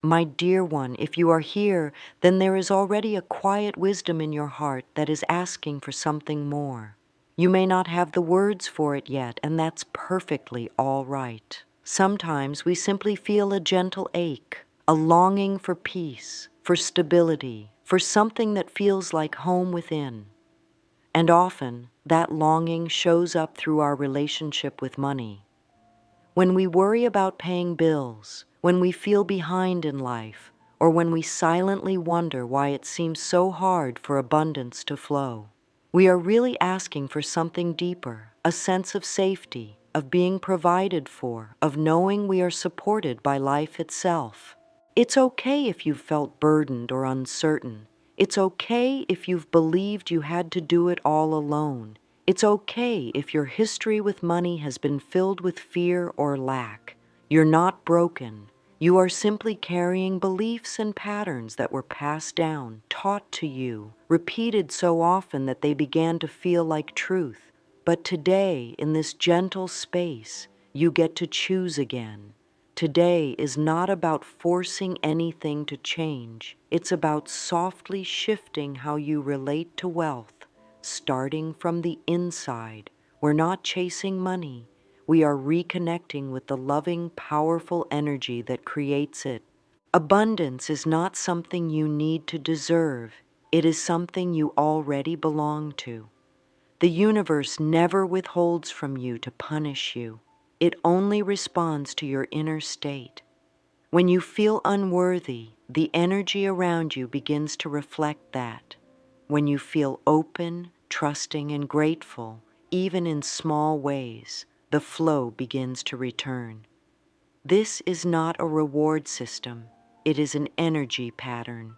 My dear one, if you are here, then there is already a quiet wisdom in your heart that is asking for something more. You may not have the words for it yet, and that's perfectly all right. Sometimes we simply feel a gentle ache, a longing for peace, for stability, for something that feels like home within. And often, that longing shows up through our relationship with money. When we worry about paying bills, when we feel behind in life, or when we silently wonder why it seems so hard for abundance to flow, we are really asking for something deeper, a sense of safety, of being provided for, of knowing we are supported by life itself. It's okay if you've felt burdened or uncertain. It's okay if you've believed you had to do it all alone. It's okay if your history with money has been filled with fear or lack. You're not broken. You are simply carrying beliefs and patterns that were passed down, taught to you, repeated so often that they began to feel like truth. But today, in this gentle space, you get to choose again. Today is not about forcing anything to change. It's about softly shifting how you relate to wealth, starting from the inside. We're not chasing money. We are reconnecting with the loving, powerful energy that creates it. Abundance is not something you need to deserve. It is something you already belong to. The universe never withholds from you to punish you. It only responds to your inner state. When you feel unworthy, the energy around you begins to reflect that. When you feel open, trusting, and grateful, even in small ways, the flow begins to return. This is not a reward system. It is an energy pattern.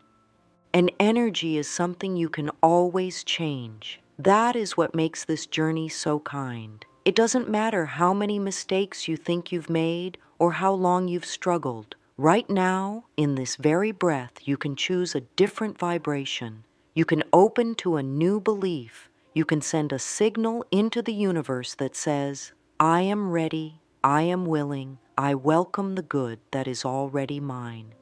And energy is something you can always change. That is what makes this journey so kind. It doesn't matter how many mistakes you think you've made or how long you've struggled. Right now, in this very breath, you can choose a different vibration. You can open to a new belief. You can send a signal into the universe that says, I am ready, I am willing, I welcome the good that is already mine.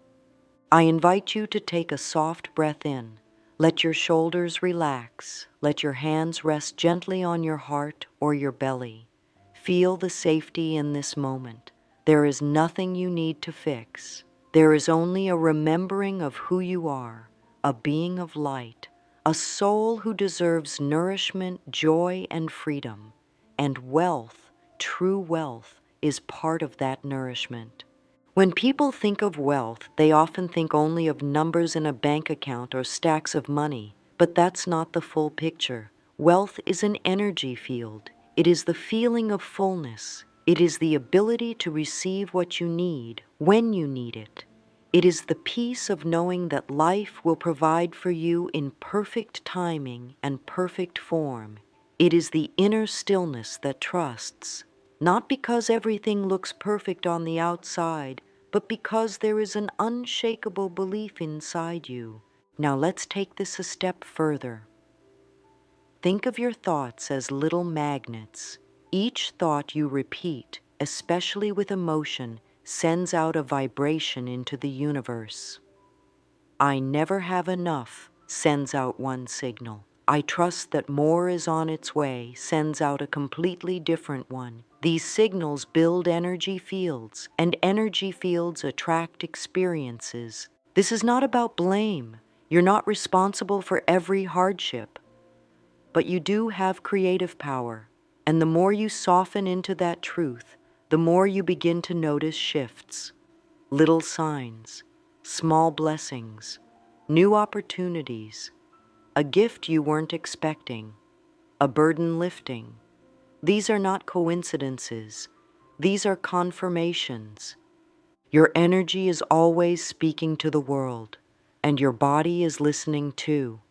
I invite you to take a soft breath in. Let your shoulders relax. Let your hands rest gently on your heart or your belly. Feel the safety in this moment. There is nothing you need to fix. There is only a remembering of who you are, a being of light, a soul who deserves nourishment, joy, and freedom. And wealth, true wealth, is part of that nourishment. When people think of wealth, they often think only of numbers in a bank account or stacks of money, but that's not the full picture. Wealth is an energy field. It is the feeling of fullness. It is the ability to receive what you need when you need it. It is the peace of knowing that life will provide for you in perfect timing and perfect form. It is the inner stillness that trusts, not because everything looks perfect on the outside, but because there is an unshakable belief inside you. Now let's take this a step further. Think of your thoughts as little magnets. Each thought you repeat, especially with emotion, sends out a vibration into the universe. I never have enough sends out one signal. I trust that more is on its way sends out a completely different one. These signals build energy fields, and energy fields attract experiences. This is not about blame. You're not responsible for every hardship, but you do have creative power. And the more you soften into that truth, the more you begin to notice shifts, little signs, small blessings, new opportunities, a gift you weren't expecting, a burden lifting. These are not coincidences. These are confirmations. Your energy is always speaking to the world, and your body is listening too.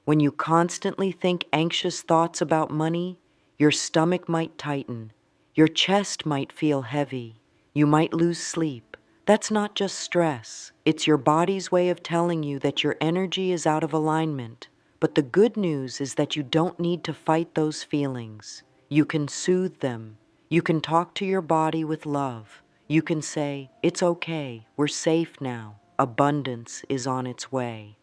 When you constantly think anxious thoughts about money, your stomach might tighten, your chest might feel heavy, you might lose sleep. That's not just stress. It's your body's way of telling you that your energy is out of alignment. But the good news is that you don't need to fight those feelings. You can soothe them. You can talk to your body with love. You can say, it's okay, we're safe now. abundance is on its way.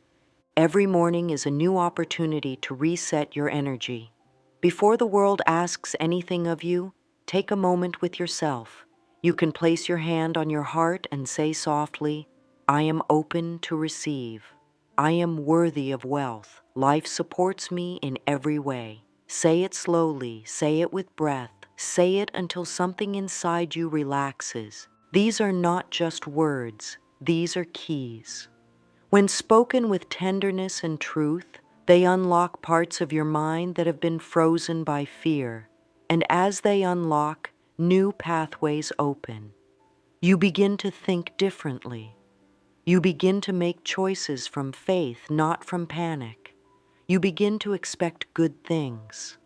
Every morning is a new opportunity to reset your energy. Before the world asks anything of you, take a moment with yourself. You can place your hand on your heart and say softly, I am open to receive. I am worthy of wealth. Life supports me in every way. Say it slowly, say it with breath, say it until something inside you relaxes. These are not just words, these are keys. When spoken with tenderness and truth, they unlock parts of your mind that have been frozen by fear. And as they unlock, new pathways open. You begin to think differently. You begin to make choices from faith, not from panic. You begin to expect good things.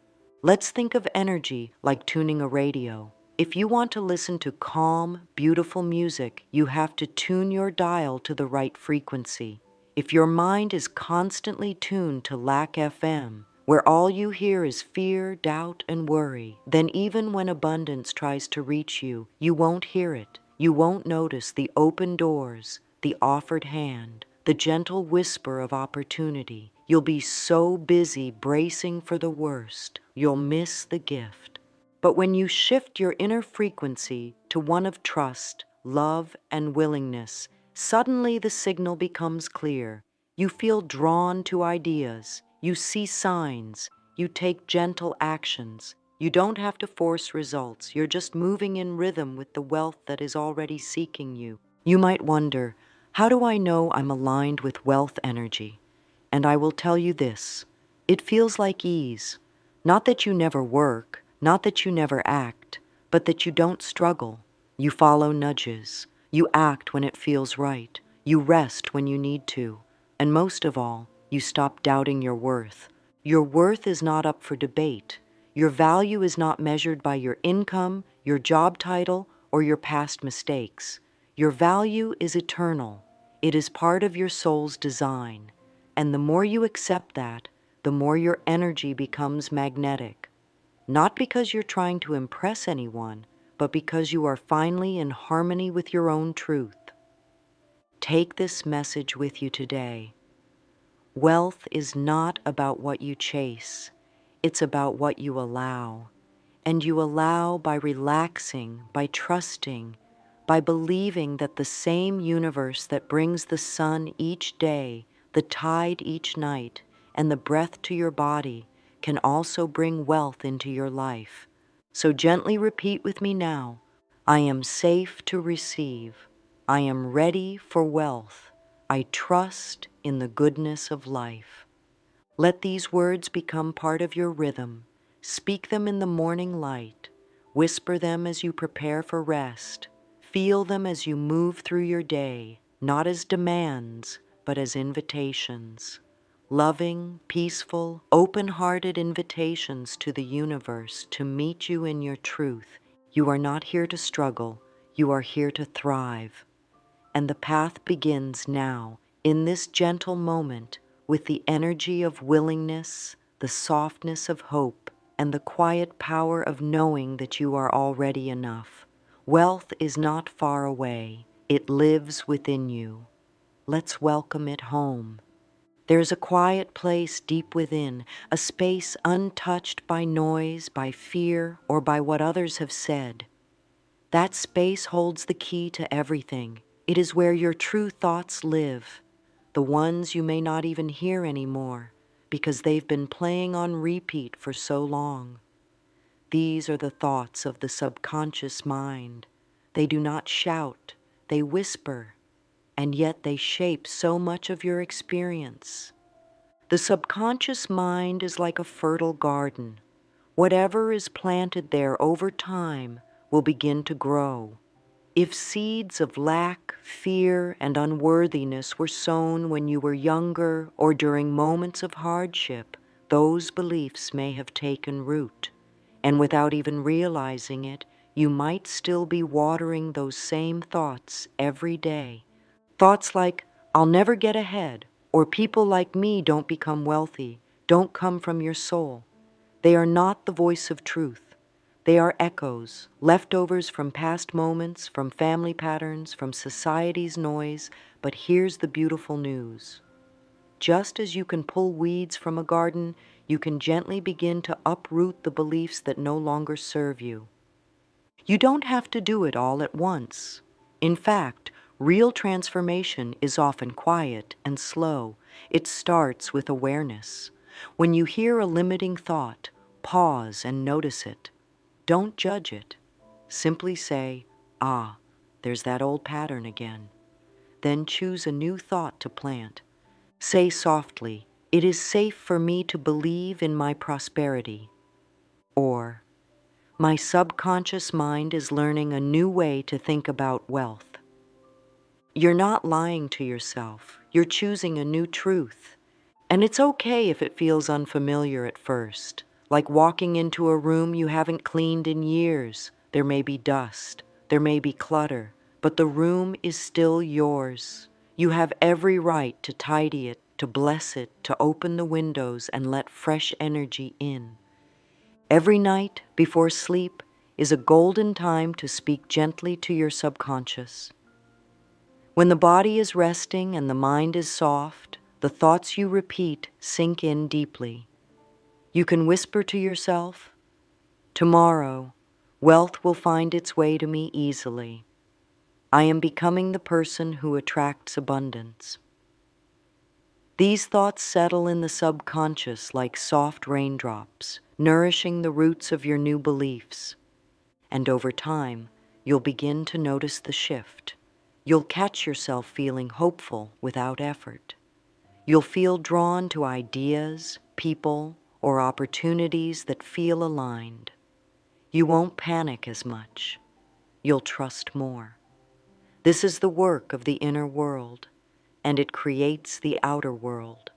Let's think of energy like tuning a radio. If you want to listen to calm, beautiful music, you have to tune your dial to the right frequency. If your mind is constantly tuned to lack FM, where all you hear is fear, doubt, and worry, then even when abundance tries to reach you, you won't hear it. You won't notice the open doors, the offered hand, the gentle whisper of opportunity. You'll be so busy bracing for the worst, you'll miss the gift. But when you shift your inner frequency to one of trust, love, and willingness, suddenly the signal becomes clear. You feel drawn to ideas, you see signs, you take gentle actions. You don't have to force results, you're just moving in rhythm with the wealth that is already seeking you. You might wonder, how do I know I'm aligned with wealth energy? And I will tell you this, it feels like ease. Not that you never work, not that you never act, but that you don't struggle. You follow nudges. You act when it feels right. You rest when you need to. And most of all, you stop doubting your worth. Your worth is not up for debate. Your value is not measured by your income, your job title, or your past mistakes. Your value is eternal. It is part of your soul's design. And the more you accept that, the more your energy becomes magnetic. Not because you're trying to impress anyone, but because you are finally in harmony with your own truth. Take this message with you today. Wealth is not about what you chase. It's about what you allow. And you allow by relaxing, by trusting, by believing that the same universe that brings the sun each day, the tide each night, and the breath to your body can also bring wealth into your life. So gently repeat with me now, I am safe to receive. I am ready for wealth. I trust in the goodness of life. Let these words become part of your rhythm. Speak them in the morning light. Whisper them as you prepare for rest. Feel them as you move through your day, not as demands, but as invitations. Loving, peaceful, open-hearted invitations to the universe to meet you in your truth. You are not here to struggle. You are here to thrive. And the path begins now, in this gentle moment, with the energy of willingness, the softness of hope, and the quiet power of knowing that you are already enough. Wealth is not far away. It lives within you. Let's welcome it home. There's a quiet place deep within, a space untouched by noise, by fear, or by what others have said. That space holds the key to everything. It is where your true thoughts live, the ones you may not even hear anymore, because they've been playing on repeat for so long. These are the thoughts of the subconscious mind. They do not shout, they whisper, and yet they shape so much of your experience. The subconscious mind is like a fertile garden. Whatever is planted there over time will begin to grow. If seeds of lack, fear, and unworthiness were sown when you were younger or during moments of hardship, those beliefs may have taken root. And without even realizing it, you might still be watering those same thoughts every day. Thoughts like, I'll never get ahead, or people like me don't become wealthy, don't come from your soul. They are not the voice of truth. They are echoes, leftovers from past moments, from family patterns, from society's noise. But here's the beautiful news. Just as you can pull weeds from a garden, you can gently begin to uproot the beliefs that no longer serve you. You don't have to do it all at once. In fact, real transformation is often quiet and slow. It starts with awareness. When you hear a limiting thought, pause and notice it. Don't judge it. Simply say, "Ah, there's that old pattern again." Then choose a new thought to plant. Say softly, "It is safe for me to believe in my prosperity." Or, "My subconscious mind is learning a new way to think about wealth." You're not lying to yourself. You're choosing a new truth. And it's okay if it feels unfamiliar at first, like walking into a room you haven't cleaned in years. There may be dust, there may be clutter, but the room is still yours. You have every right to tidy it, to bless it, to open the windows and let fresh energy in. Every night before sleep is a golden time to speak gently to your subconscious. When the body is resting and the mind is soft, the thoughts you repeat sink in deeply. You can whisper to yourself, "Tomorrow, wealth will find its way to me easily. I am becoming the person who attracts abundance." These thoughts settle in the subconscious like soft raindrops, nourishing the roots of your new beliefs. And over time, you'll begin to notice the shift. You'll catch yourself feeling hopeful without effort. You'll feel drawn to ideas, people, or opportunities that feel aligned. You won't panic as much. You'll trust more. This is the work of the inner world, and it creates the outer world.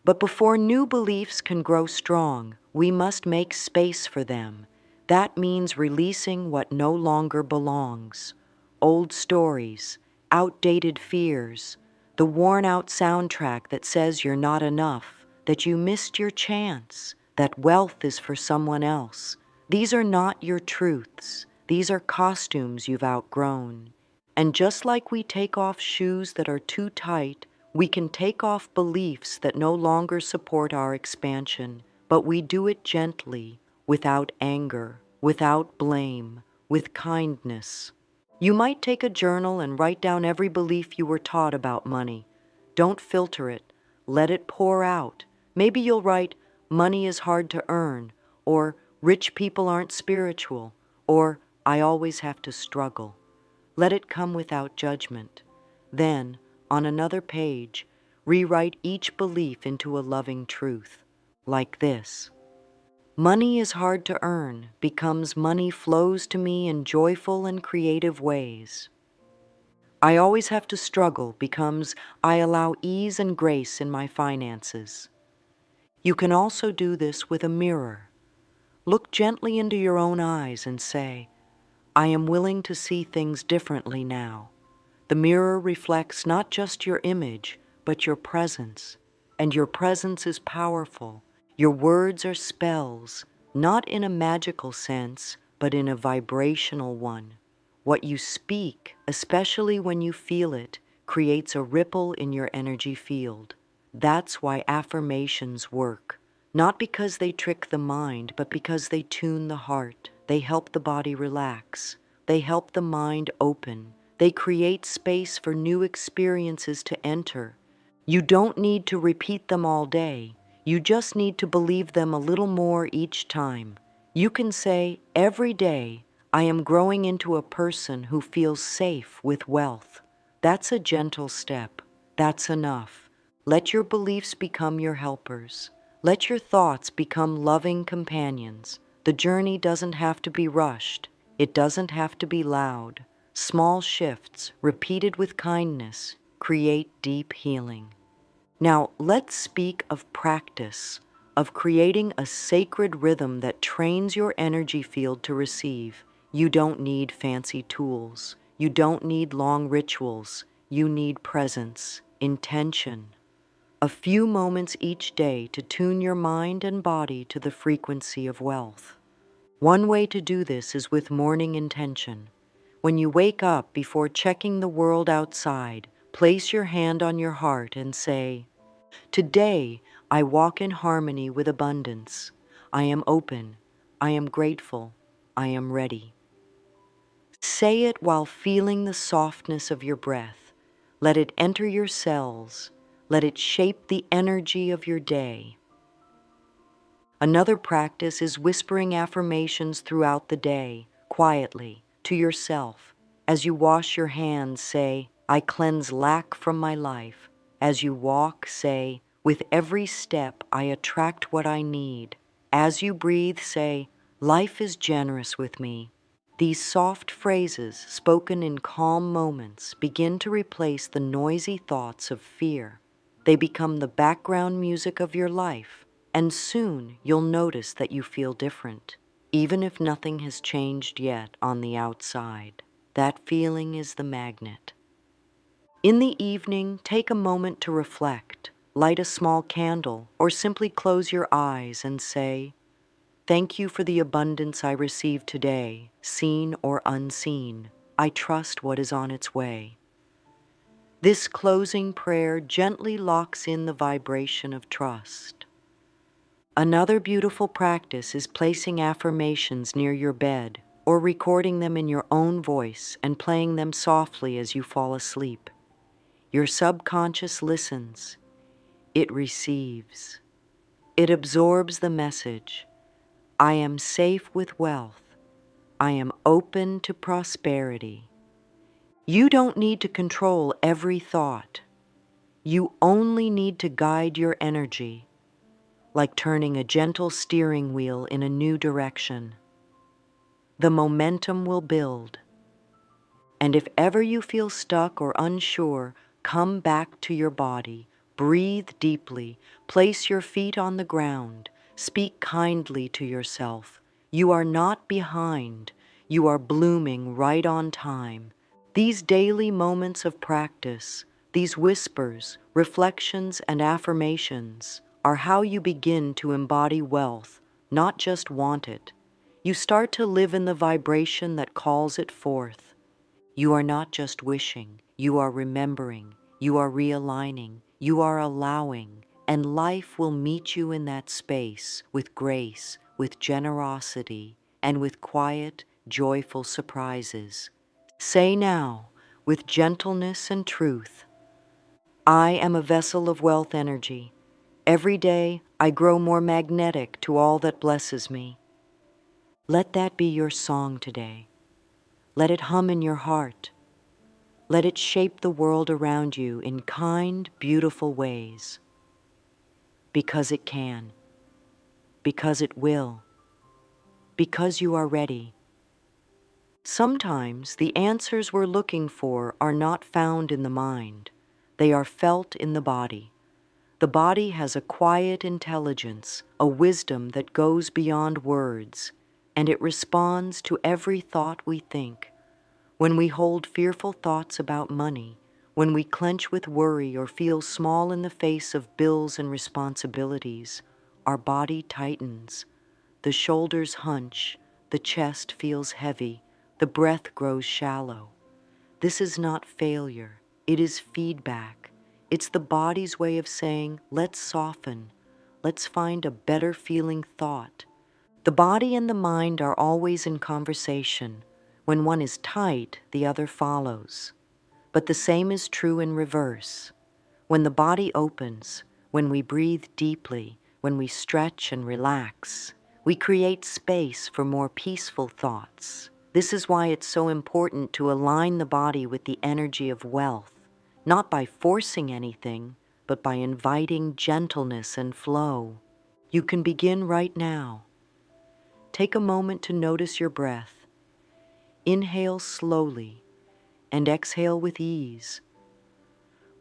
But before new beliefs can grow strong, we must make space for them. That means releasing what no longer belongs. Old stories, outdated fears, the worn-out soundtrack that says you're not enough, that you missed your chance, that wealth is for someone else. These are not your truths. These are costumes you've outgrown. And just like we take off shoes that are too tight, we can take off beliefs that no longer support our expansion, but we do it gently, without anger, without blame, with kindness. You might take a journal and write down every belief you were taught about money. Don't filter it. Let it pour out. Maybe you'll write, "Money is hard to earn," or "Rich people aren't spiritual," or "I always have to struggle." Let it come without judgment. Then, on another page, rewrite each belief into a loving truth, like this. "Money is hard to earn becomes money flows to me in joyful and creative ways." "I always have to struggle becomes I allow ease and grace in my finances." You can also do this with a mirror. Look gently into your own eyes and say, "I am willing to see things differently now." The mirror reflects not just your image, but your presence. And your presence is powerful. Your words are spells, not in a magical sense, but in a vibrational one. What you speak, especially when you feel it, creates a ripple in your energy field. That's why affirmations work. Not because they trick the mind, but because they tune the heart. They help the body relax. They help the mind open. They create space for new experiences to enter. You don't need to repeat them all day. You just need to believe them a little more each time. You can say, "Every day, I am growing into a person who feels safe with wealth." That's a gentle step. That's enough. Let your beliefs become your helpers. Let your thoughts become loving companions. The journey doesn't have to be rushed. It doesn't have to be loud. Small shifts, repeated with kindness, create deep healing. Now, let's speak of practice, of creating a sacred rhythm that trains your energy field to receive. You don't need fancy tools. You don't need long rituals. You need presence, intention. A few moments each day to tune your mind and body to the frequency of wealth. One way to do this is with morning intention. When you wake up, before checking the world outside, place your hand on your heart and say, "Today, I walk in harmony with abundance. I am open. I am grateful. I am ready." Say it while feeling the softness of your breath. Let it enter your cells. Let it shape the energy of your day. Another practice is whispering affirmations throughout the day, quietly, to yourself. As you wash your hands, say, "I cleanse lack from my life." As you walk, say, "With every step, I attract what I need." As you breathe, say, "Life is generous with me." These soft phrases, spoken in calm moments, begin to replace the noisy thoughts of fear. They become the background music of your life, and soon you'll notice that you feel different, even if nothing has changed yet on the outside. That feeling is the magnet. In the evening, take a moment to reflect. Light a small candle, or simply close your eyes and say, "Thank you for the abundance I received today, seen or unseen. I trust what is on its way." This closing prayer gently locks in the vibration of trust. Another beautiful practice is placing affirmations near your bed or recording them in your own voice and playing them softly as you fall asleep. Your subconscious listens. It receives. It absorbs the message. I am safe with wealth. I am open to prosperity. You don't need to control every thought. You only need to guide your energy, like turning a gentle steering wheel in a new direction. The momentum will build. And if ever you feel stuck or unsure, come back to your body. Breathe deeply. Place your feet on the ground. Speak kindly to yourself. You are not behind. You are blooming right on time. These daily moments of practice, these whispers, reflections, and affirmations are how you begin to embody wealth, not just want it. You start to live in the vibration that calls it forth. You are not just wishing, you are remembering, you are realigning, you are allowing, and life will meet you in that space with grace, with generosity, and with quiet, joyful surprises. Say now, with gentleness and truth, "I am a vessel of wealth energy. Every day I grow more magnetic to all that blesses me." Let that be your song today. Let it hum in your heart. Let it shape the world around you in kind, beautiful ways. Because it can. Because it will. Because you are ready. Sometimes the answers we're looking for are not found in the mind. They are felt in the body. The body has a quiet intelligence, a wisdom that goes beyond words, and it responds to every thought we think. When we hold fearful thoughts about money, when we clench with worry or feel small in the face of bills and responsibilities, our body tightens. The shoulders hunch, the chest feels heavy, the breath grows shallow. This is not failure, it is feedback. It's the body's way of saying, let's soften, let's find a better feeling thought. The body and the mind are always in conversation. When one is tight, the other follows. But the same is true in reverse. When the body opens, when we breathe deeply, when we stretch and relax, we create space for more peaceful thoughts. This is why it's so important to align the body with the energy of wealth, not by forcing anything, but by inviting gentleness and flow. You can begin right now. Take a moment to notice your breath. Inhale slowly and exhale with ease.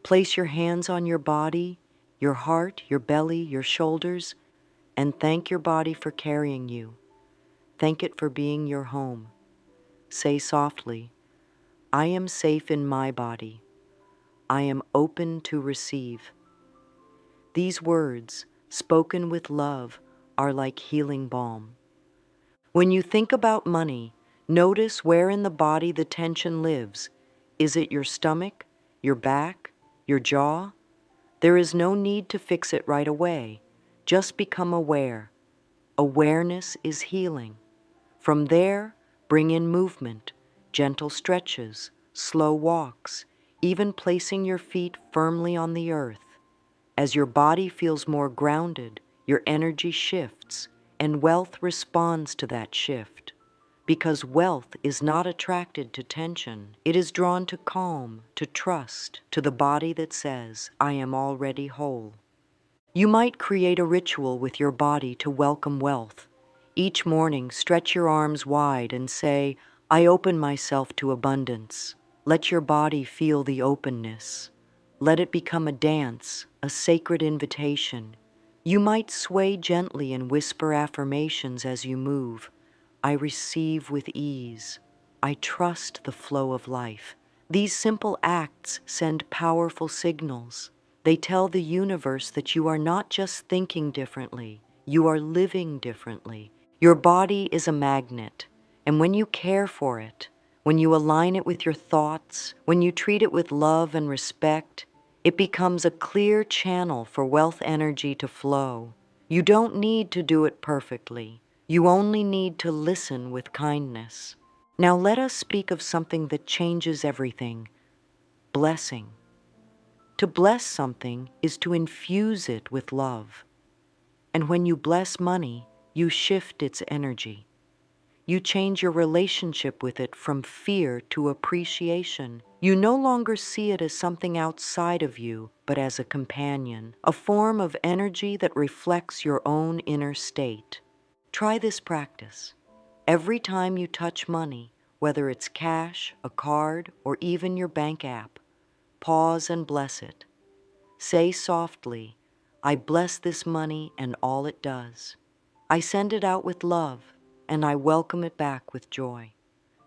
Place your hands on your body, your heart, your belly, your shoulders, and thank your body for carrying you. Thank it for being your home. Say softly, "I am safe in my body. I am open to receive." These words, spoken with love, are like healing balm. When you think about money, notice where in the body the tension lives. Is it your stomach, your back, your jaw? There is no need to fix it right away. Just become aware. Awareness is healing. From there, bring in movement, gentle stretches, slow walks, even placing your feet firmly on the earth. As your body feels more grounded, your energy shifts, and wealth responds to that shift. Because wealth is not attracted to tension, it is drawn to calm, to trust, to the body that says, I am already whole. You might create a ritual with your body to welcome wealth. Each morning, stretch your arms wide and say, I open myself to abundance. Let your body feel the openness. Let it become a dance, a sacred invitation. You might sway gently and whisper affirmations as you move. I receive with ease. I trust the flow of life. These simple acts send powerful signals. They tell the universe that you are not just thinking differently, you are living differently. Your body is a magnet, and when you care for it, when you align it with your thoughts, when you treat it with love and respect, it becomes a clear channel for wealth energy to flow. You don't need to do it perfectly. You only need to listen with kindness. Now let us speak of something that changes everything: blessing. To bless something is to infuse it with love. And when you bless money, you shift its energy. You change your relationship with it from fear to appreciation. You no longer see it as something outside of you, but as a companion, a form of energy that reflects your own inner state. Try this practice. Every time you touch money, whether it's cash, a card, or even your bank app, pause and bless it. Say softly, I bless this money and all it does. I send it out with love, and I welcome it back with joy.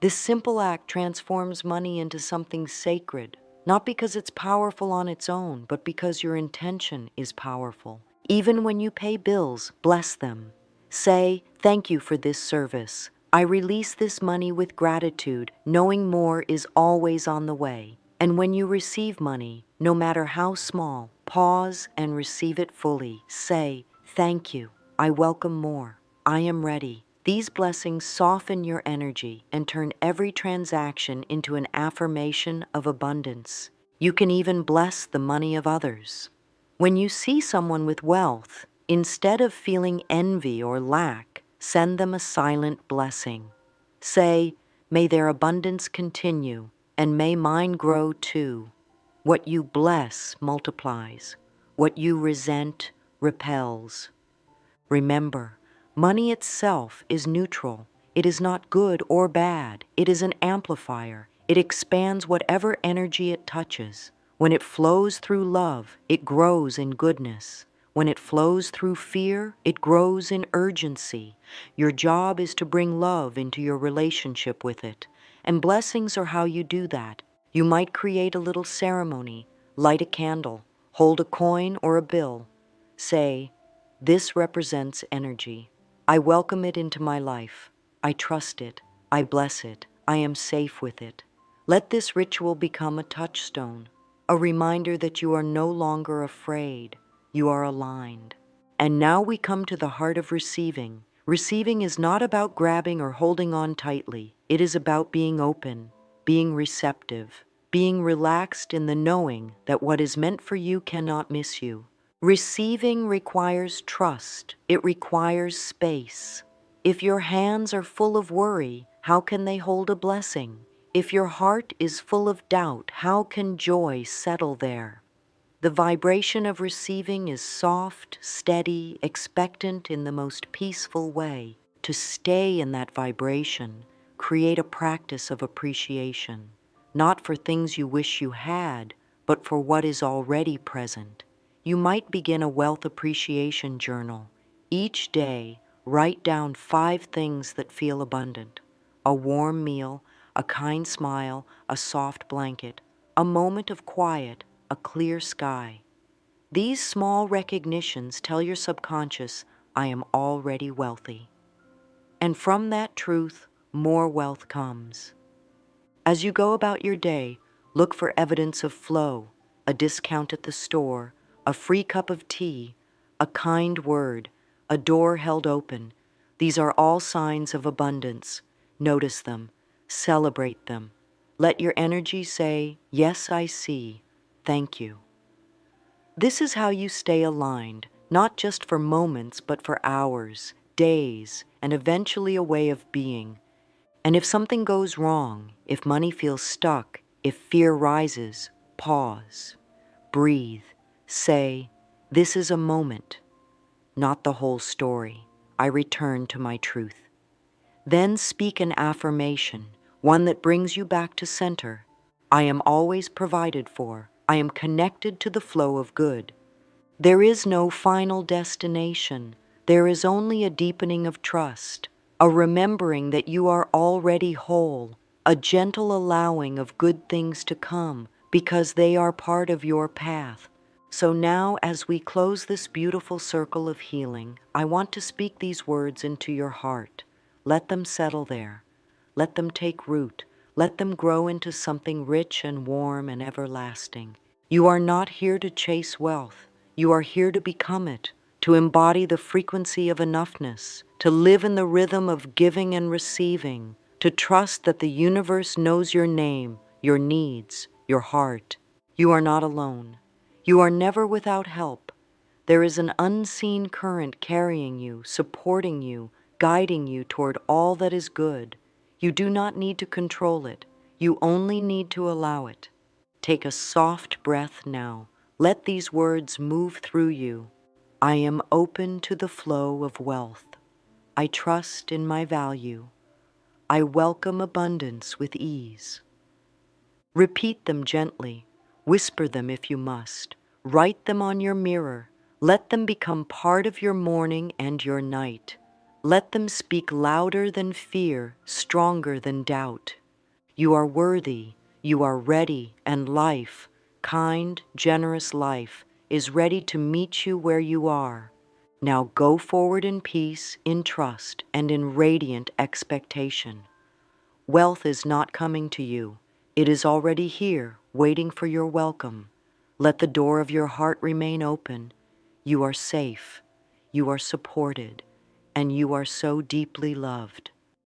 This simple act transforms money into something sacred, not because it's powerful on its own, but because your intention is powerful. Even when you pay bills, bless them. Say, thank you for this service. I release this money with gratitude, knowing more is always on the way. And when you receive money, no matter how small, pause and receive it fully. Say, thank you. I welcome more. I am ready. These blessings soften your energy and turn every transaction into an affirmation of abundance. You can even bless the money of others. When you see someone with wealth, instead of feeling envy or lack, send them a silent blessing. Say, may their abundance continue, and may mine grow too. What you bless multiplies. What you resent repels. Remember, money itself is neutral. It is not good or bad. It is an amplifier. It expands whatever energy it touches. When it flows through love, it grows in goodness. When it flows through fear, it grows in urgency. Your job is to bring love into your relationship with it. And blessings are how you do that. You might create a little ceremony, light a candle, hold a coin or a bill. Say, this represents energy. I welcome it into my life. I trust it. I bless it. I am safe with it. Let this ritual become a touchstone, a reminder that you are no longer afraid. You are aligned. And now we come to the heart of receiving. Receiving is not about grabbing or holding on tightly. It is about being open, being receptive, being relaxed in the knowing that what is meant for you cannot miss you. Receiving requires trust. It requires space. If your hands are full of worry, how can they hold a blessing? If your heart is full of doubt, how can joy settle there? The vibration of receiving is soft, steady, expectant in the most peaceful way. To stay in that vibration, create a practice of appreciation, not for things you wish you had, but for what is already present. You might begin a wealth appreciation journal. Each day, write down 5 things that feel abundant: a warm meal, a kind smile, a soft blanket, a moment of quiet, a clear sky. These small recognitions tell your subconscious, I am already wealthy. And from that truth, more wealth comes. As you go about your day, look for evidence of flow, a discount at the store, a free cup of tea, a kind word, a door held open. These are all signs of abundance. Notice them, celebrate them. Let your energy say, "Yes, I see. Thank you." This is how you stay aligned, not just for moments, but for hours, days, and eventually a way of being. And if something goes wrong, if money feels stuck, if fear rises, pause, breathe, say, "This is a moment, not the whole story. I return to my truth." Then speak an affirmation, one that brings you back to center. I am always provided for. I am connected to the flow of good. There is no final destination. There is only a deepening of trust, a remembering that you are already whole, a gentle allowing of good things to come because they are part of your path. So now, as we close this beautiful circle of healing, I want to speak these words into your heart. Let them settle there. Let them take root. Let them grow into something rich and warm and everlasting. You are not here to chase wealth. You are here to become it, to embody the frequency of enoughness, to live in the rhythm of giving and receiving, to trust that the universe knows your name, your needs, your heart. You are not alone. You are never without help. There is an unseen current carrying you, supporting you, guiding you toward all that is good. You do not need to control it. You only need to allow it. Take a soft breath now. Let these words move through you. I am open to the flow of wealth. I trust in my value. I welcome abundance with ease. Repeat them gently. Whisper them if you must. Write them on your mirror. Let them become part of your morning and your night. Let them speak louder than fear, stronger than doubt. You are worthy, you are ready, and life, kind, generous life, is ready to meet you where you are. Now go forward in peace, in trust, and in radiant expectation. Wealth is not coming to you. It is already here, waiting for your welcome. Let the door of your heart remain open. You are safe, you are supported, and you are so deeply loved.